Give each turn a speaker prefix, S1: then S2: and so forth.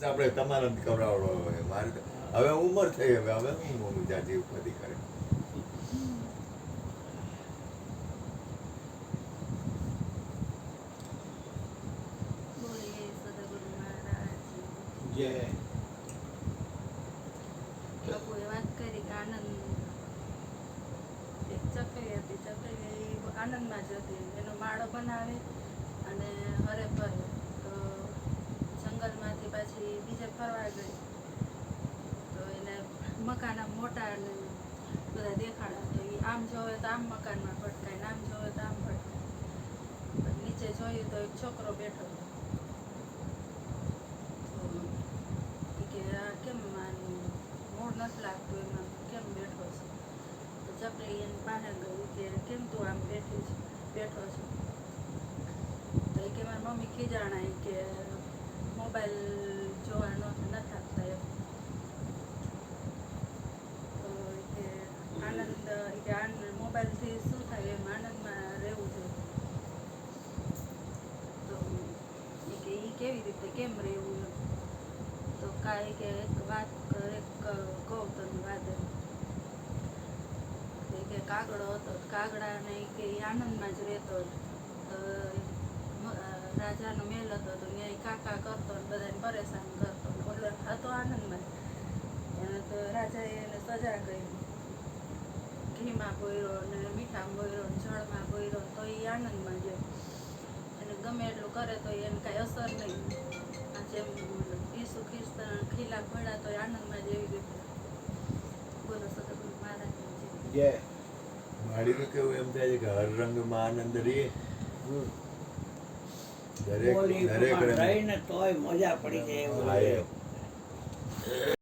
S1: આપણે તમારે જ કરાવડો હોય મારે તો હવે ઉંમર થઈ હવે હું જાતિ બધી કરે
S2: બોલીએ સદગુરુ મહારાજ
S3: જય
S2: બાપુએ વાત કરી કે આનંદ એક ચકલી હતી ચકલી આનંદમાં જ હતી એનો માળો બનાવે અને હરે ફરે તો જંગલમાંથી પાછી બીજે ફરવા ગઈ તો એને મકાન આમ મોટા અને બધા દેખાડા તો એ આમ જોવે તો આમ મકાનમાં ભટકાય ને આમ જોવે તો આમ ભટકાય પણ નીચે જોયું તો એક છોકરો બેઠો હતો તો કે આ કેમ આનું મૂળ નથી લાગતું એમાં કેમ બેઠો છે તો ચકલી એની પાસે ગયું કે કેમ તું આમ બેઠો છે તો એ કે મારી મમ્મી ખીજાણાય કે મોબાઈલ જોવાનો નથી આપતા એમ તો કે આનંદ મોબાઈલથી શું થાય એમ આનંદમાં રહેવું જોઈએ તો એ કે એ કેવી રીતે કેમ રહેવું એમ તો કાંઈ કે એક વાત એક કહું તને વાત એમ કે કાગડો હતો કાગડાને કે એ આનંદમાં જ રહેતો તો રાજાનો મહેલ હતો તો ત્યાં કાકા કરતો ને બધાને પરેશાન કરતો ઓલો હતો આનંદમાં પણ તો રાજાએ એને સજા કરી ઘીમાં બોયરો ને મીઠામાં બોયરો ને જળમાં બોયરો તો એ આનંદમાં ગયો એને ગમે એટલું કરે તો એને કાંઈ અસર નહીં આ જેમ ઈસુ ખ્રિસ્ત ખીલા પડ્યા તો આનંદમાં જ એવી રીતે બોલો સદગુરુ મહારાજ
S3: જય
S1: માડીનું કેવું એમ થાય છે કે હર રંગમાં આનંદ રહે દરેક
S3: બોલી
S1: દરેક
S3: પ્રમાણ
S1: રંગ
S3: રહીને તોય મજા પડી જાય એવું
S1: હા,
S3: છે.
S1: એમ.